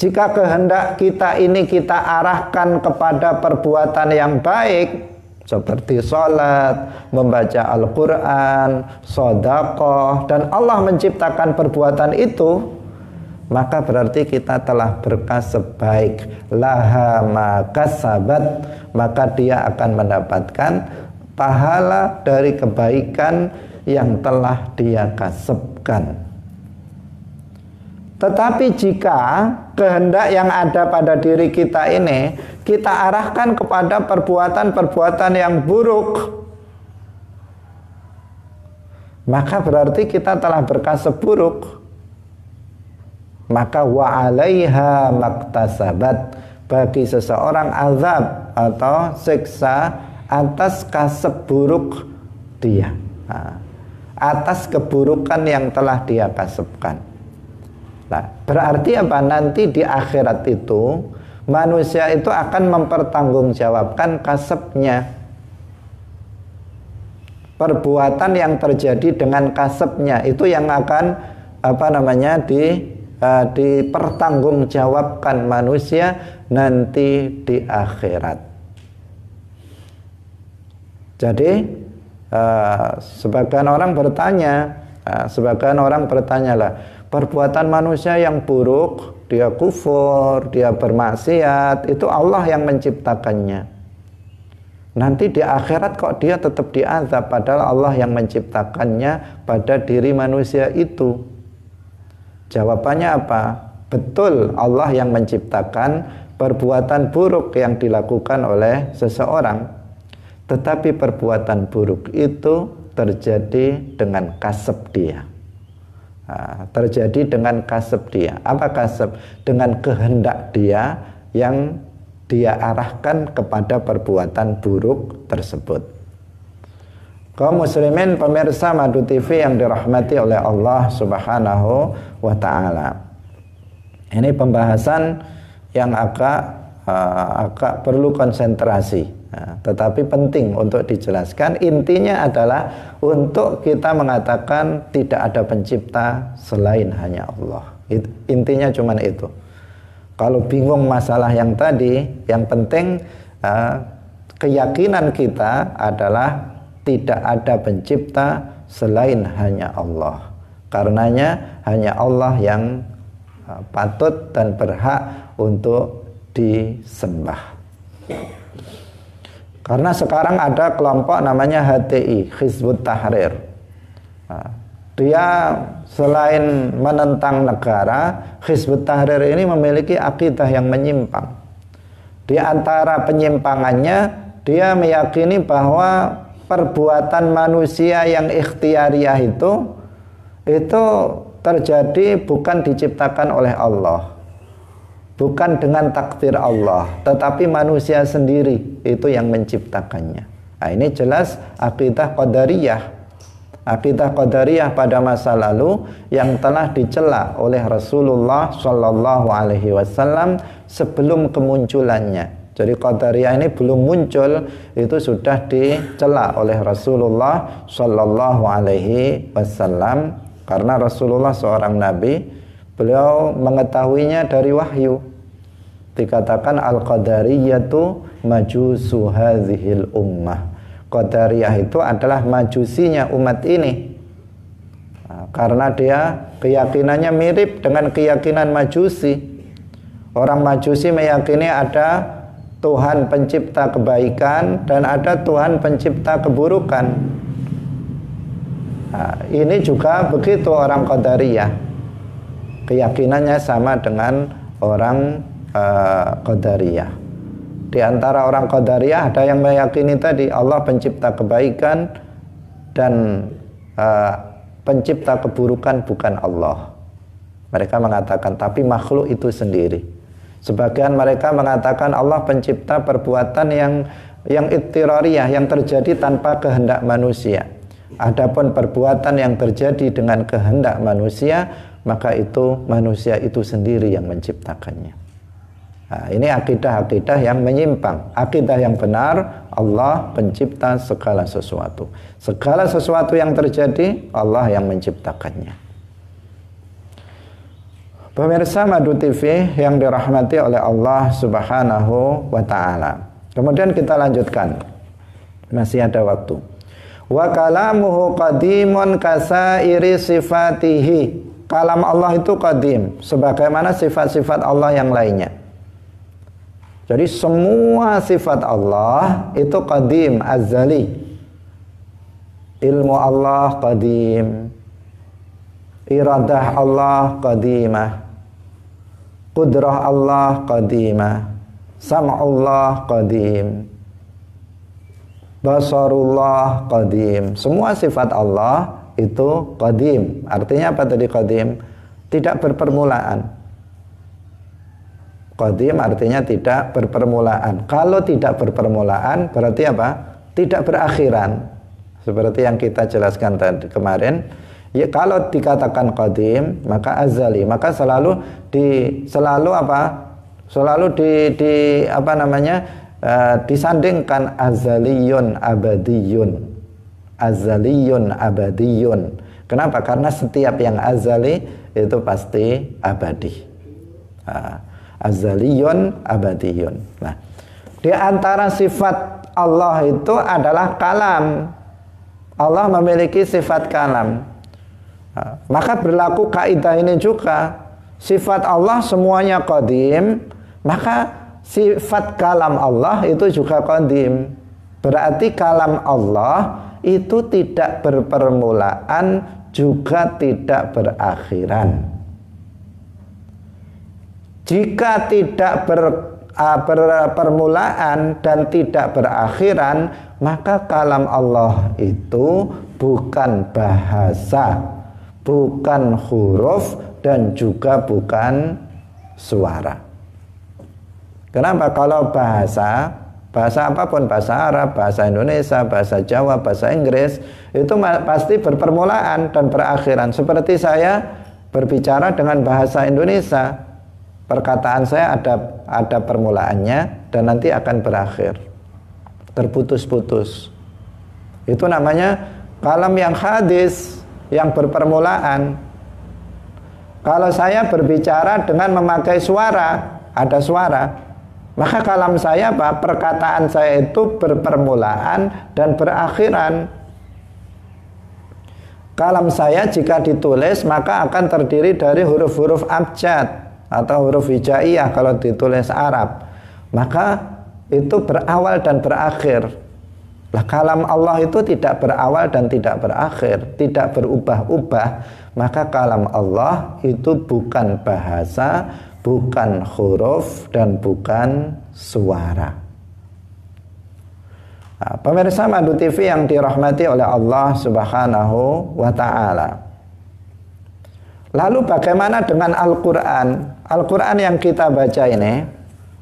Jika kehendak kita ini kita arahkan kepada perbuatan yang baik, seperti sholat, membaca Al-Quran, sedekah, dan Allah menciptakan perbuatan itu, maka berarti kita telah berkasab baik. Laha ma kasabat, maka dia akan mendapatkan pahala dari kebaikan yang telah dia kasabkan. Tetapi jika kehendak yang ada pada diri kita ini kita arahkan kepada perbuatan-perbuatan yang buruk, maka berarti kita telah berkasab buruk. Maka wa 'alaiha maktasabat, bagi seseorang azab atau siksa atas kasab buruk dia, atas keburukan yang telah dia kasabkan. Nah, berarti apa? Nanti di akhirat itu manusia itu akan mempertanggungjawabkan kasabnya. Perbuatan yang terjadi dengan kasabnya itu yang akan dipertanggungjawabkan manusia nanti di akhirat. Jadi sebagian orang bertanya lah, perbuatan manusia yang buruk, dia kufur, dia bermaksiat, itu Allah yang menciptakannya. Nanti di akhirat kok dia tetap diazab, padahal Allah yang menciptakannya pada diri manusia itu. Jawabannya apa? Betul, Allah yang menciptakan perbuatan buruk yang dilakukan oleh seseorang. Tetapi perbuatan buruk itu terjadi dengan kasab dia. Terjadi dengan kasab dia. Apa kasab? Dengan kehendak dia yang dia arahkan kepada perbuatan buruk tersebut. Kaum muslimin pemirsa Madu TV yang dirahmati oleh Allah Subhanahu wa ta'ala. Ini pembahasan yang agak perlu konsentrasi. Tetapi penting untuk dijelaskan. Intinya adalah untuk kita mengatakan tidak ada pencipta selain hanya Allah. Intinya cuma itu. Kalau bingung masalah yang tadi, yang penting keyakinan kita adalah tidak ada pencipta selain hanya Allah. Karenanya hanya Allah yang patut dan berhak untuk disembah. Karena sekarang ada kelompok namanya HTI, Hizbut Tahrir. Dia selain menentang negara, Hizbut Tahrir ini memiliki akidah yang menyimpang. Di antara penyimpangannya, dia meyakini bahwa perbuatan manusia yang ikhtiariyah itu terjadi bukan diciptakan oleh Allah, bukan dengan takdir Allah, tetapi manusia sendiri itu yang menciptakannya. Nah, ini jelas akidah Qadariyah. Akidah Qadariyah pada masa lalu yang telah dicela oleh Rasulullah Shallallahu Alaihi Wasallam sebelum kemunculannya. Jadi Qadariyah ini belum muncul, itu sudah dicela oleh Rasulullah Shallallahu Alaihi Wasallam, karena Rasulullah seorang nabi, beliau mengetahuinya dari wahyu. Dikatakan al-qadariyatu majusu hadhil ummah. Qadariyah itu adalah majusinya umat ini. Karena dia keyakinannya mirip dengan keyakinan Majusi. Orang Majusi meyakini ada Tuhan pencipta kebaikan dan ada Tuhan pencipta keburukan. Nah, ini juga begitu orang Qadariyah. Keyakinannya sama dengan orang Qadariyah. Di antara orang Qadariyah ada yang meyakini tadi Allah pencipta kebaikan dan pencipta keburukan bukan Allah. Mereka mengatakan tapi makhluk itu sendiri. Sebagian mereka mengatakan Allah pencipta perbuatan yang ittirariyah, yang terjadi tanpa kehendak manusia. Adapun perbuatan yang terjadi dengan kehendak manusia, maka itu manusia itu sendiri yang menciptakannya. Nah, ini akidah-akidah yang menyimpang. Akidah yang benar, Allah pencipta segala sesuatu. Segala sesuatu yang terjadi, Allah yang menciptakannya. Pemirsa Madu TV yang dirahmati oleh Allah Subhanahu wa ta'ala. Kemudian kita lanjutkan. Masih ada waktu. Wa kalamuhu qadimun kasairi sifatihi. Kalam Allah itu qadim, sebagaimana sifat-sifat Allah yang lainnya. Jadi semua sifat Allah itu qadim, azali. Ilmu Allah qadim, iradah Allah qadimah, qudrah Allah qadimah, sam'ullah qadim, basarullah qadim. Semua sifat Allah itu qadim. Artinya apa tadi qadim? Tidak berpermulaan. Qadim artinya tidak berpermulaan. Kalau tidak berpermulaan berarti apa? Tidak berakhiran. Seperti yang kita jelaskan tadi kemarin. Ya, kalau dikatakan qadim maka azali, maka selalu disandingkan azaliyun abadiyun. Azaliyun abadiyun. Kenapa? Karena setiap yang azali itu pasti abadi. Azaliyun abadiyun. Nah, di antara sifat Allah itu adalah kalam. Allah memiliki sifat kalam. Maka berlaku kaidah ini juga. Sifat Allah semuanya qadim, maka sifat kalam Allah itu juga qadim. Berarti kalam Allah itu tidak berpermulaan, juga tidak berakhiran. Jika tidak berpermulaan dan tidak berakhiran, maka kalam Allah itu bukan bahasa, bukan huruf, dan juga bukan suara. Kenapa? Kalau bahasa apapun, bahasa Arab, bahasa Indonesia, bahasa Jawa, bahasa Inggris, itu pasti berpermulaan dan berakhiran. Seperti saya berbicara dengan bahasa Indonesia, perkataan saya ada permulaannya dan nanti akan berakhir, terputus-putus. Itu namanya kalam yang hadis, yang berpermulaan. Kalau saya berbicara dengan memakai suara, ada suara. Maka kalam saya apa? Perkataan saya itu berpermulaan dan berakhiran. Kalam saya jika ditulis maka akan terdiri dari huruf-huruf abjad atau huruf hijaiyah kalau ditulis Arab. Maka itu berawal dan berakhir. Lah kalam Allah itu tidak berawal dan tidak berakhir, tidak berubah-ubah. Maka kalam Allah itu bukan bahasa, bukan huruf, dan bukan suara. Nah, pemirsa Madu TV yang dirahmati oleh Allah Subhanahu wa ta'ala. Lalu bagaimana dengan Al-Quran? Al-Quran yang kita baca ini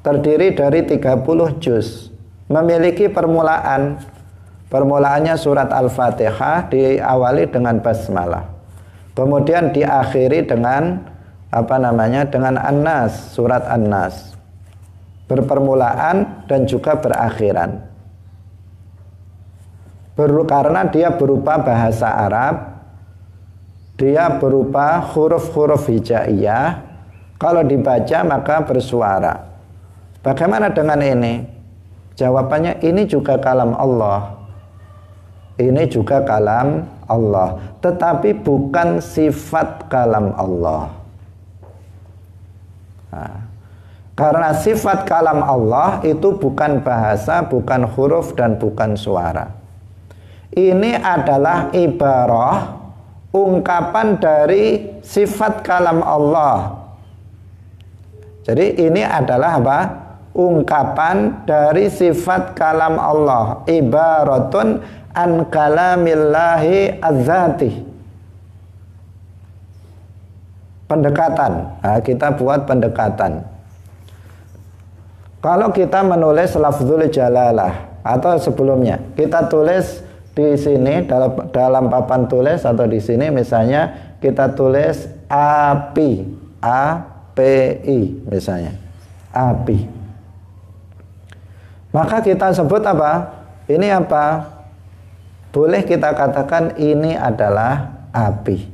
terdiri dari 30 juz, memiliki permulaan. Permulaannya surat Al-Fatihah diawali dengan basmalah. Kemudian diakhiri dengan dengan An-Nas, surat An-Nas. Berpermulaan dan juga berakhiran. Karena dia berupa bahasa Arab, dia berupa huruf-huruf hijaiyah. Kalau dibaca maka bersuara. Bagaimana dengan ini? Jawabannya ini juga kalam Allah. Ini juga kalam Allah, tetapi bukan sifat kalam Allah. Nah, karena sifat kalam Allah itu bukan bahasa, bukan huruf, dan bukan suara. Ini adalah ibarah, ungkapan dari sifat kalam Allah. Jadi ini adalah apa? Ungkapan dari sifat kalam Allah. Ibaratun an kalamillahi az-zati. Pendekatan. Nah, kita buat pendekatan. Kalau kita menulis lafzul jalalah atau sebelumnya, kita tulis di sini dalam papan tulis atau di sini misalnya kita tulis api, API misalnya. Api. Maka kita sebut apa? Ini apa? Boleh kita katakan ini adalah api.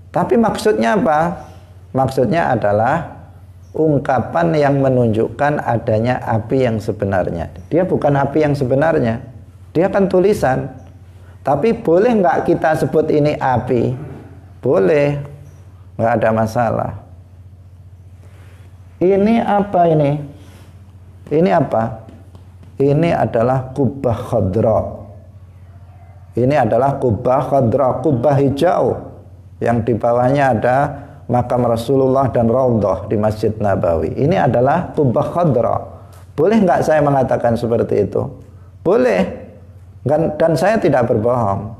Tapi maksudnya apa? Maksudnya adalah ungkapan yang menunjukkan adanya api yang sebenarnya. Dia bukan api yang sebenarnya. Dia kan tulisan. Tapi boleh nggak kita sebut ini api? Boleh. Nggak ada masalah. Ini apa ini? Ini apa? Ini adalah kubah khadra. Ini adalah kubah khadra, kubah hijau yang di bawahnya ada makam Rasulullah dan Raudhah di Masjid Nabawi. Ini adalah kubah khadra. Boleh nggak saya mengatakan seperti itu? Boleh. Dan saya tidak berbohong.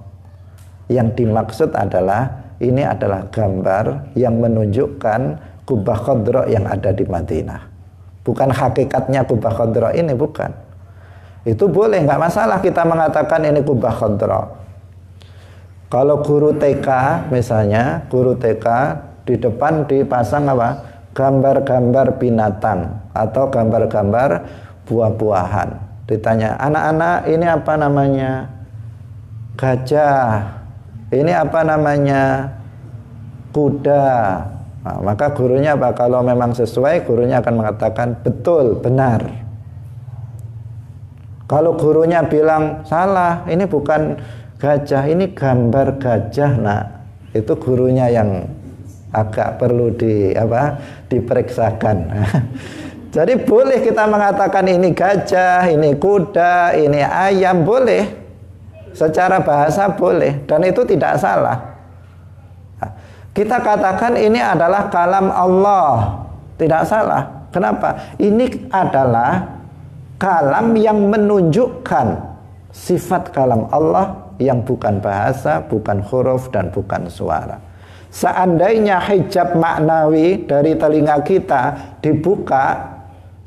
Yang dimaksud adalah ini adalah gambar yang menunjukkan kubah khadra yang ada di Madinah. Bukan hakikatnya kubah khadra ini, bukan. Itu boleh, nggak masalah kita mengatakan ini kubah khadra. Kalau guru TK misalnya, guru TK di depan dipasang apa? Gambar-gambar binatang atau gambar-gambar buah-buahan. Ditanya, anak-anak ini apa namanya? Gajah. Ini apa namanya? Kuda. Nah, maka gurunya apa? Kalau memang sesuai, gurunya akan mengatakan betul, benar. Kalau gurunya bilang salah, ini bukan gajah, ini gambar gajah, nak, itu gurunya yang agak perlu diperiksakan. Jadi boleh kita mengatakan ini gajah, ini kuda, ini ayam, boleh. Secara bahasa boleh, dan itu tidak salah. Kita katakan ini adalah kalam Allah, tidak salah. Kenapa? Ini adalah kalam yang menunjukkan sifat kalam Allah yang bukan bahasa, bukan huruf, dan bukan suara. Seandainya hijab maknawi dari telinga kita dibuka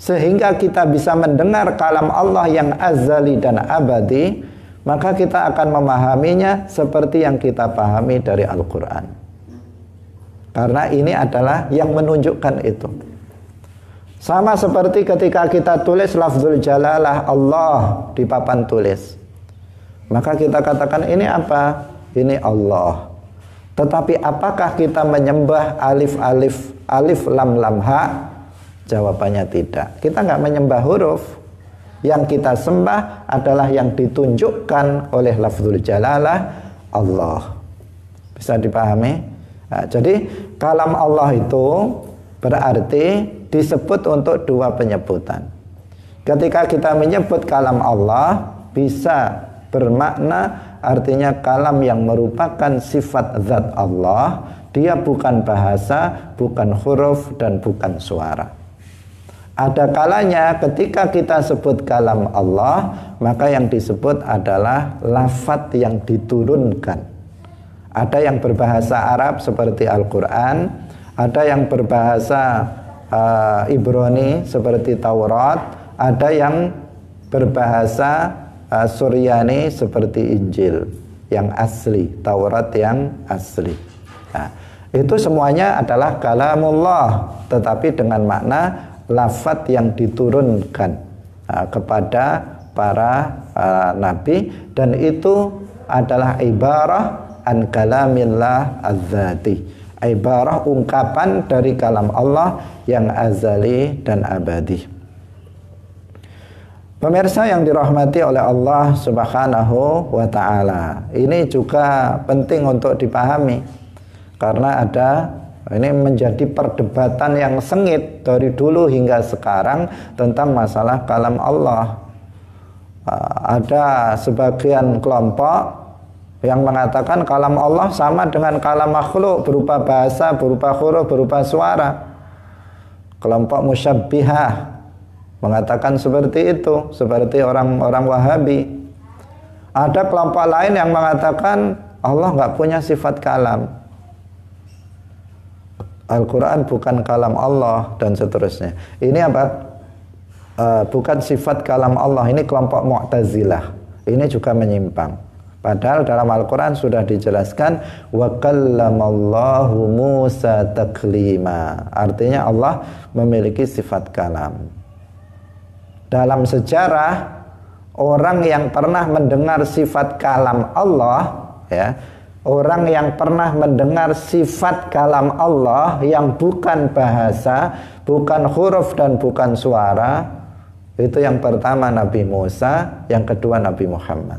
sehingga kita bisa mendengar kalam Allah yang azali dan abadi, maka kita akan memahaminya seperti yang kita pahami dari Al-Quran. Karena ini adalah yang menunjukkan itu. Sama seperti ketika kita tulis lafzul jalalah Allah di papan tulis. Maka kita katakan ini apa? Ini Allah. Tetapi apakah kita menyembah alif lam lam ha Jawabannya tidak. Kita nggak menyembah huruf. Yang kita sembah adalah yang ditunjukkan oleh lafzul jalalah Allah. Bisa dipahami? Nah, jadi kalam Allah itu berarti disebut untuk dua penyebutan. Ketika kita menyebut kalam Allah, bisa bermakna artinya kalam yang merupakan sifat zat Allah. Dia bukan bahasa, bukan huruf, dan bukan suara. Ada kalanya ketika kita sebut kalam Allah, maka yang disebut adalah lafaz yang diturunkan. Ada yang berbahasa Arab seperti Al-Quran, ada yang berbahasa Ibrani seperti Taurat, ada yang berbahasa Suryani seperti Injil yang asli, Taurat yang asli. Nah, itu semuanya adalah kalamullah, tetapi dengan makna lafaz yang diturunkan kepada para nabi, dan itu adalah ibarah an kalamillah az-zati, ibarah ungkapan dari kalam Allah yang azali dan abadi. Pemirsa yang dirahmati oleh Allah Subhanahu wa ta'ala, ini juga penting untuk dipahami, karena ini menjadi perdebatan yang sengit dari dulu hingga sekarang tentang masalah kalam Allah. Ada sebagian kelompok yang mengatakan kalam Allah sama dengan kalam makhluk, berupa bahasa, berupa huruf, berupa suara. Kelompok musyabbihah mengatakan seperti itu, seperti orang-orang Wahabi. Ada kelompok lain yang mengatakan Allah nggak punya sifat kalam, Al-Quran bukan kalam Allah, dan seterusnya. Ini apa? Bukan sifat kalam Allah. Ini kelompok Mu'tazilah. Ini juga menyimpang. Padahal dalam Al-Quran sudah dijelaskan wa kallamallahu Musa taklima. Artinya Allah memiliki sifat kalam. Dalam sejarah, orang yang pernah mendengar sifat kalam Allah, ya, orang yang pernah mendengar sifat kalam Allah yang bukan bahasa, bukan huruf, dan bukan suara, itu yang pertama Nabi Musa, yang kedua Nabi Muhammad.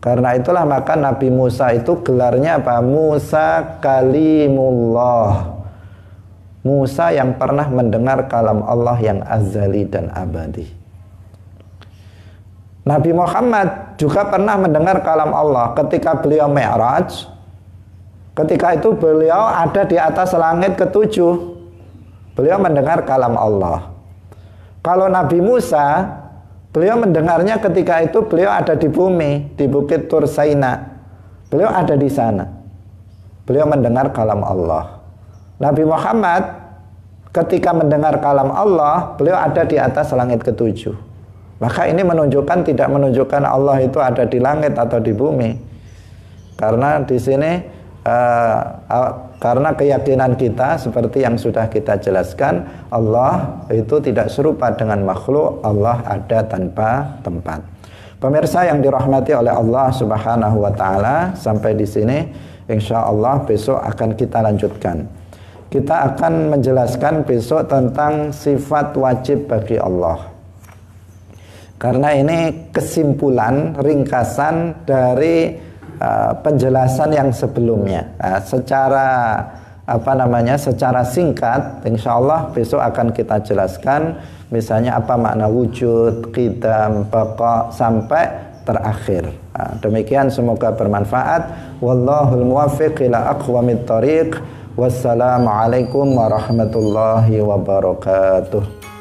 Karena itulah maka Nabi Musa itu gelarnya apa? Musa Kalimullah. Musa yang pernah mendengar kalam Allah yang azali dan abadi. Nabi Muhammad juga pernah mendengar kalam Allah ketika beliau Mi'raj. Ketika itu beliau ada di atas langit ketujuh. Beliau mendengar kalam Allah. Kalau Nabi Musa, beliau mendengarnya ketika itu beliau ada di bumi, di Bukit Tur Saina. Beliau ada di sana. Beliau mendengar kalam Allah. Nabi Muhammad ketika mendengar kalam Allah, beliau ada di atas langit ketujuh. Maka ini menunjukkan, tidak menunjukkan Allah itu ada di langit atau di bumi. Karena di sini karena keyakinan kita seperti yang sudah kita jelaskan, Allah itu tidak serupa dengan makhluk, Allah ada tanpa tempat. Pemirsa yang dirahmati oleh Allah Subhanahu wa taala, sampai di sini insyaallah besok akan kita lanjutkan. Kita akan menjelaskan besok tentang sifat wajib bagi Allah. Karena ini kesimpulan, ringkasan dari penjelasan yang sebelumnya. Secara secara singkat, insyaallah besok akan kita jelaskan, misalnya apa makna wujud, qidam, baqa, sampai terakhir. Demikian, semoga bermanfaat. Wallahul muwaffiq ila aqwamit thoriq. Wassalamualaikum warahmatullahi wabarakatuh.